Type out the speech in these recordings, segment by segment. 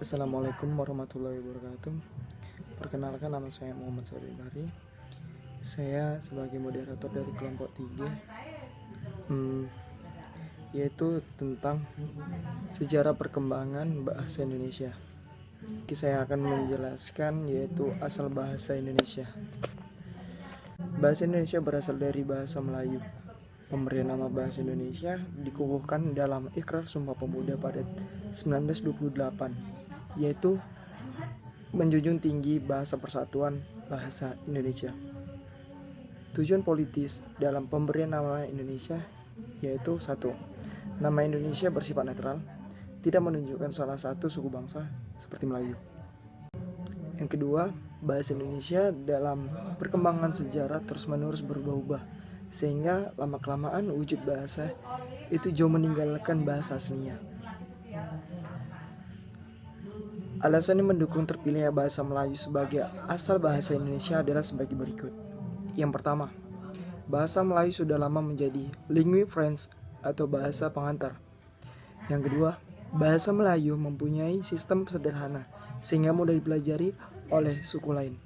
Assalamualaikum warahmatullahi wabarakatuh. Perkenalkan, nama saya Muhammad Sauri Bari. Saya sebagai moderator dari kelompok 3, yaitu tentang sejarah perkembangan bahasa Indonesia. Saya akan menjelaskan yaitu asal bahasa Indonesia. Bahasa Indonesia berasal dari bahasa Melayu. Pemberian nama bahasa Indonesia dikukuhkan dalam Ikrar Sumpah Pemuda pada 1928, yaitu menjunjung tinggi bahasa persatuan bahasa Indonesia. Tujuan politis dalam pemberian nama Indonesia yaitu 1. Nama Indonesia bersifat netral, tidak menunjukkan salah satu suku bangsa seperti Melayu. Yang kedua, bahasa Indonesia dalam perkembangan sejarah terus-menerus berubah-ubah, sehingga lama-kelamaan wujud bahasa itu jauh meninggalkan bahasa aslinya. Alasan yang mendukung terpilihnya bahasa Melayu sebagai asal bahasa Indonesia adalah sebagai berikut. Yang pertama, bahasa Melayu sudah lama menjadi lingui franz atau bahasa pengantar. Yang kedua, bahasa Melayu mempunyai sistem sederhana sehingga mudah dipelajari oleh suku lain.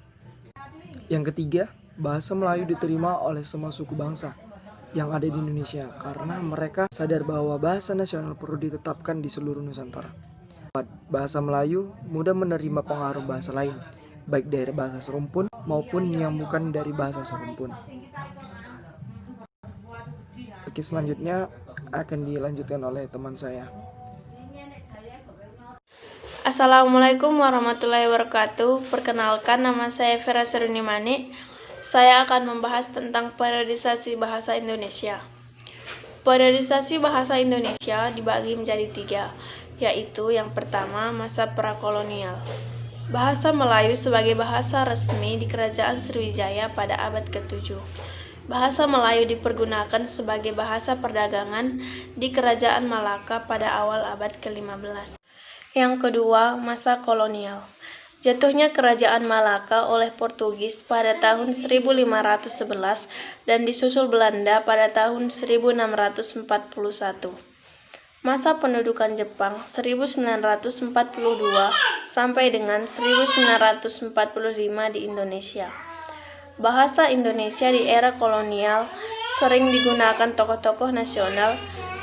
Yang ketiga, bahasa Melayu diterima oleh semua suku bangsa yang ada di Indonesia karena mereka sadar bahwa bahasa nasional perlu ditetapkan di seluruh Nusantara. Bahasa Melayu mudah menerima pengaruh bahasa lain, baik dari bahasa serumpun maupun yang bukan dari bahasa serumpun. Oke, selanjutnya akan dilanjutkan oleh teman saya. Assalamualaikum warahmatullahi wabarakatuh. Perkenalkan, nama saya Vera Serunimani. Saya akan membahas tentang periodisasi bahasa Indonesia. Periodisasi bahasa Indonesia dibagi menjadi 3, yaitu yang pertama, masa prakolonial. Bahasa Melayu sebagai bahasa resmi di Kerajaan Sriwijaya pada abad ke-7. Bahasa Melayu dipergunakan sebagai bahasa perdagangan di Kerajaan Malaka pada awal abad ke-15. Yang kedua, masa kolonial. Jatuhnya Kerajaan Malaka oleh Portugis pada tahun 1511 dan disusul Belanda pada tahun 1641. Masa pendudukan Jepang 1942 sampai dengan 1945 di Indonesia. Bahasa Indonesia di era kolonial sering digunakan tokoh-tokoh nasional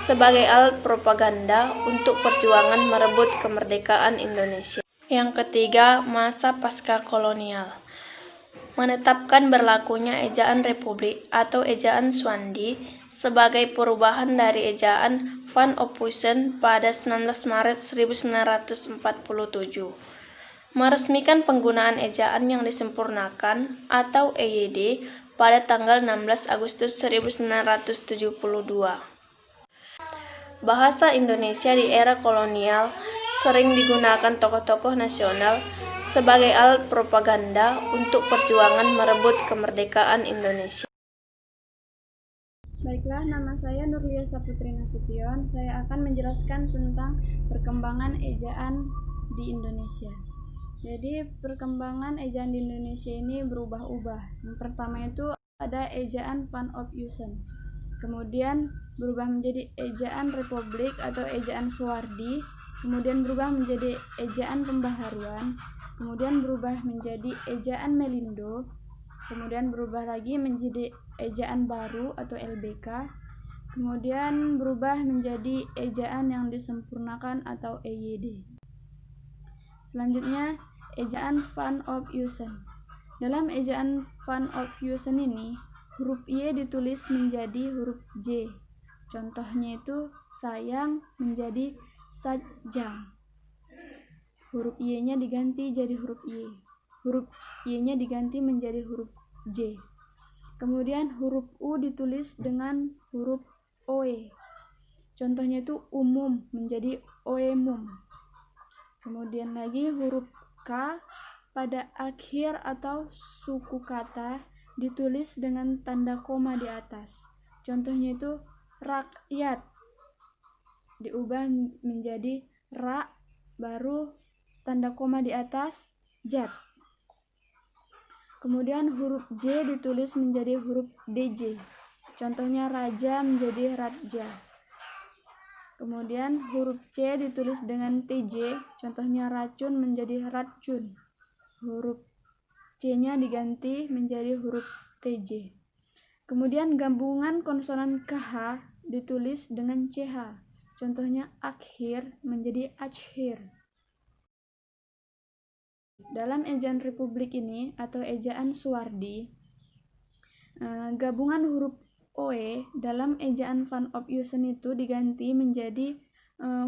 sebagai alat propaganda untuk perjuangan merebut kemerdekaan Indonesia. Yang ketiga, masa pasca kolonial. Menetapkan berlakunya ejaan Republik atau ejaan Swandi sebagai perubahan dari ejaan Van Ophuisen pada 19 Maret 1947. Meresmikan penggunaan ejaan yang disempurnakan atau EYD pada tanggal 16 Agustus 1972. Bahasa Indonesia di era kolonial sering digunakan tokoh-tokoh nasional sebagai alat propaganda untuk perjuangan merebut kemerdekaan Indonesia. Baiklah, nama saya Nurlia Saputri Nasution. Saya akan menjelaskan tentang perkembangan ejaan di Indonesia. Jadi, perkembangan ejaan di Indonesia ini berubah-ubah. Yang pertama itu ada ejaan Van Ophuisen. Kemudian berubah menjadi ejaan Republik atau ejaan Suwardi. Kemudian berubah menjadi ejaan Pembaharuan. Kemudian berubah menjadi ejaan Melindo. Kemudian berubah lagi menjadi ejaan baru atau LBK. Kemudian berubah menjadi ejaan yang disempurnakan atau EYD. Selanjutnya, ejaan Van Ophuisen. Dalam ejaan Van Ophuisen ini, huruf Y ditulis menjadi huruf J. Contohnya itu sayang menjadi sajang. Huruf Y-nya diganti jadi huruf Y. Huruf Y-nya diganti menjadi huruf J. Kemudian huruf U ditulis dengan huruf OE. Contohnya itu umum menjadi oemum. Kemudian lagi huruf K pada akhir atau suku kata ditulis dengan tanda koma di atas. Contohnya itu rakyat. Diubah menjadi ra baru tanda koma di atas jat. Kemudian huruf J ditulis menjadi huruf DJ. Contohnya raja menjadi ratja. Kemudian huruf C ditulis dengan TJ, contohnya racun menjadi racun. Huruf C-nya diganti menjadi huruf TJ. Kemudian gabungan konsonan KH ditulis dengan CH, contohnya akhir menjadi akhir. Dalam ejaan Republik ini atau ejaan Suwardi, gabungan huruf OE dalam ejaan Van Ophuijsen itu diganti menjadi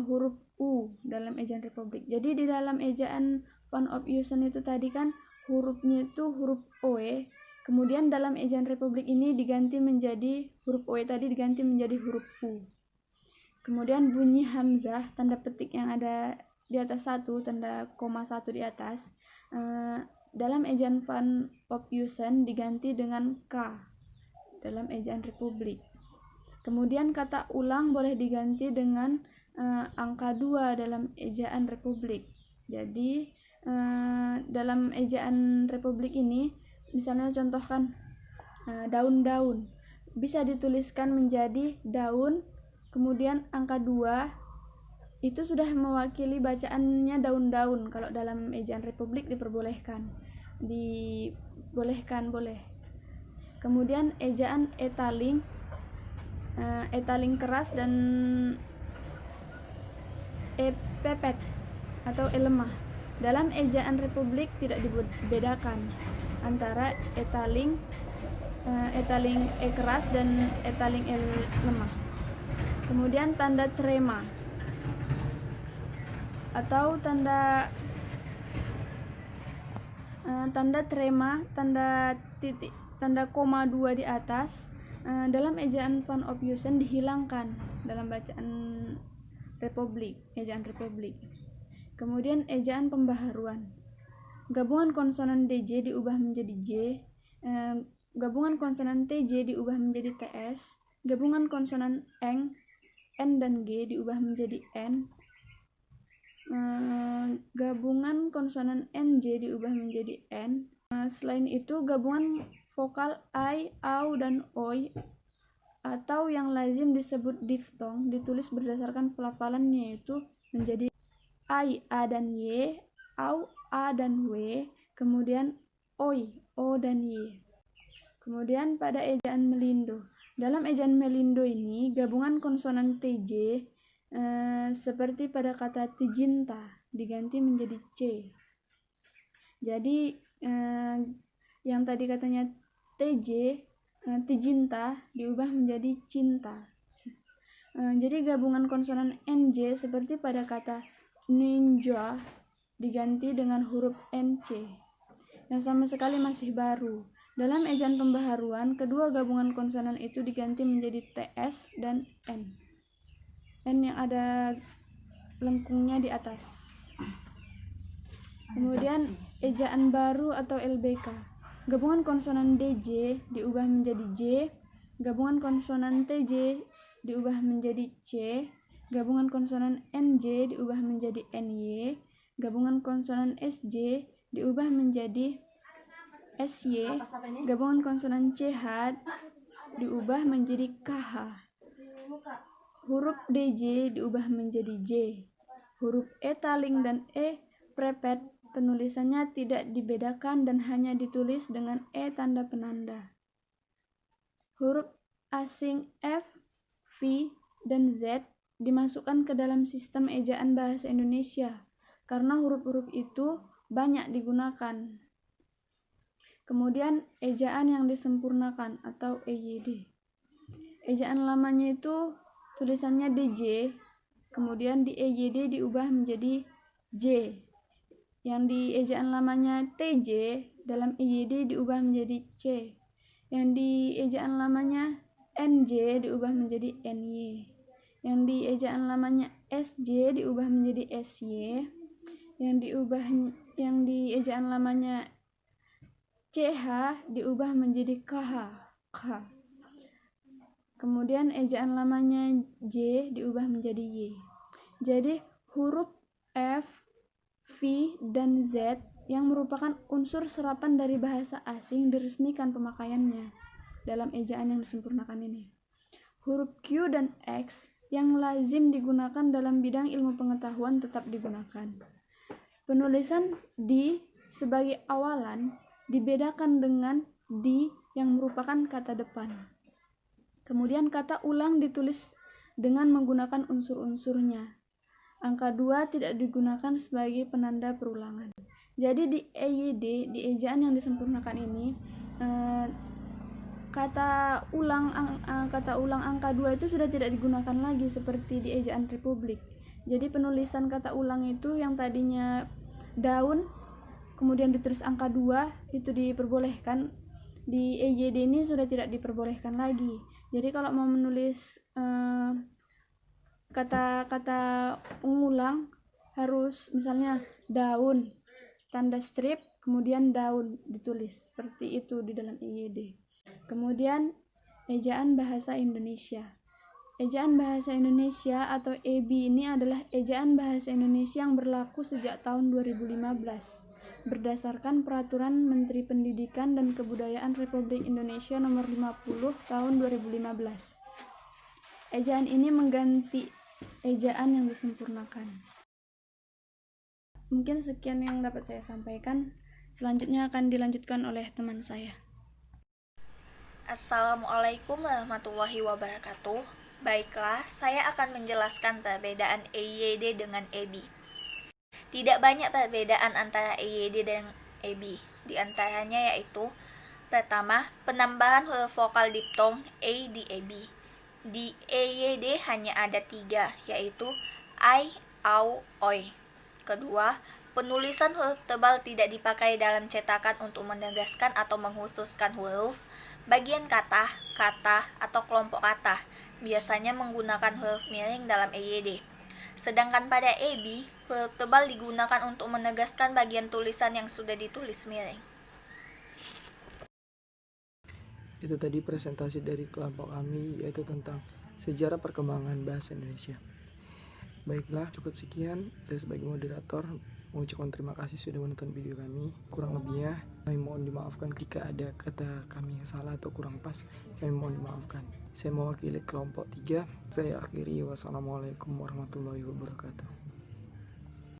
huruf U dalam ejaan Republik. Jadi di dalam ejaan Van Ophuijsen itu tadi kan hurufnya itu huruf OE, kemudian dalam ejaan Republik ini diganti menjadi huruf OE tadi diganti menjadi huruf U. Kemudian bunyi hamzah, tanda petik yang ada di atas satu, tanda koma satu di atas, dalam ejaan Van Ophuijsen diganti dengan K dalam ejaan Republik. Kemudian kata ulang boleh diganti dengan angka 2 dalam ejaan Republik. Jadi dalam ejaan Republik ini, misalnya contohkan daun-daun, bisa dituliskan menjadi daun, kemudian angka 2 itu sudah mewakili bacaannya daun-daun. Kalau dalam ejaan Republik diperbolehkan, boleh. Kemudian ejaan etaling keras dan pepet atau lemah. Dalam ejaan Republik tidak dibedakan antara etaling keras dan etaling lemah. Kemudian tanda trema atau tanda trema, tanda titik, tanda koma 2 di atas, dalam ejaan Van Ophuijsen dihilangkan dalam bacaan ejaan Republik. Kemudian ejaan pembaharuan, gabungan konsonan DJ diubah menjadi J, gabungan konsonan TJ diubah menjadi TS, gabungan konsonan N dan G diubah menjadi N, gabungan konsonan NJ diubah menjadi N. Selain itu, gabungan vokal I, AU, dan OI atau yang lazim disebut diftong ditulis berdasarkan pelafalannya, yaitu menjadi I, A dan Y, AU, A dan W, kemudian OI, O dan Y. Kemudian pada ejaan Melindo, dalam ejaan Melindo ini gabungan konsonan TJ seperti pada kata tijinta diganti menjadi C. Jadi yang tadi katanya TJ, tijinta diubah menjadi cinta. Jadi gabungan konsonan NJ seperti pada kata ninja diganti dengan huruf NC yang sama sekali masih baru. Dalam ejaan pembaharuan, kedua gabungan konsonan itu diganti menjadi TS dan N. N yang ada lengkungnya di atas. Kemudian ejaan baru atau LBK, gabungan konsonan DJ diubah menjadi J, gabungan konsonan TJ diubah menjadi C, gabungan konsonan NJ diubah menjadi NY, gabungan konsonan SJ diubah menjadi SY, gabungan konsonan CH diubah menjadi KH. Huruf DJ diubah menjadi J. Huruf etaling dan prepet penulisannya tidak dibedakan dan hanya ditulis dengan tanda penanda. Huruf asing F, V, dan Z dimasukkan ke dalam sistem ejaan bahasa Indonesia karena huruf-huruf itu banyak digunakan. Kemudian ejaan yang disempurnakan atau EYD. Ejaan lamanya itu tulisannya DJ, kemudian di EYD diubah menjadi J. Yang di ejaan lamanya TJ dalam EYD diubah menjadi C. Yang di ejaan lamanya NJ diubah menjadi NY. Yang di ejaan lamanya SJ diubah menjadi SY. Yang di ejaan lamanya CH diubah menjadi KH. Kemudian ejaan lamanya J diubah menjadi Y. Jadi huruf F, V, dan Z yang merupakan unsur serapan dari bahasa asing diresmikan pemakaiannya dalam ejaan yang disempurnakan ini. Huruf Q dan X yang lazim digunakan dalam bidang ilmu pengetahuan tetap digunakan. Penulisan di sebagai awalan dibedakan dengan di yang merupakan kata depan. Kemudian kata ulang ditulis dengan menggunakan unsur-unsurnya. Angka 2 tidak digunakan sebagai penanda perulangan. Jadi di EYD, di ejaan yang disempurnakan ini, kata ulang angka 2 itu sudah tidak digunakan lagi seperti di ejaan Republik. Jadi penulisan kata ulang itu yang tadinya daun kemudian ditulis angka 2 itu diperbolehkan. Di EYD ini sudah tidak diperbolehkan lagi. Jadi kalau mau menulis kata-kata pengulang harus misalnya daun tanda strip kemudian daun ditulis seperti itu di dalam EYD. Kemudian ejaan bahasa Indonesia. Ejaan bahasa Indonesia atau EBI ini adalah ejaan bahasa Indonesia yang berlaku sejak tahun 2015 berdasarkan Peraturan Menteri Pendidikan dan Kebudayaan Republik Indonesia Nomor 50 Tahun 2015. Ejaan ini mengganti ejaan yang disempurnakan. Mungkin sekian yang dapat saya sampaikan. Selanjutnya akan dilanjutkan oleh teman saya. Assalamualaikum warahmatullahi wabarakatuh. Baiklah, saya akan menjelaskan perbedaan EYD dengan EBI. Tidak banyak perbedaan antara EYD dan EBI. Di antaranya yaitu: pertama, penambahan huruf vokal diptong A di EBI. Di EYD hanya ada 3, yaitu I, AU, OI. Kedua, penulisan huruf tebal tidak dipakai dalam cetakan untuk menegaskan atau menghususkan huruf, bagian kata, atau kelompok kata, biasanya menggunakan huruf miring dalam EYD. Sedangkan pada EBI, huruf tebal digunakan untuk menegaskan bagian tulisan yang sudah ditulis miring. Itu tadi presentasi dari kelompok kami, yaitu tentang sejarah perkembangan bahasa Indonesia. Baiklah, cukup sekian. Saya sebagai moderator mengucapkan terima kasih sudah menonton video kami. Kurang lebihnya kami mohon dimaafkan jika ada kata kami yang salah atau kurang pas. Kami mohon dimaafkan. Saya mewakili kelompok 3. Saya akhiri. Wassalamualaikum warahmatullahi wabarakatuh.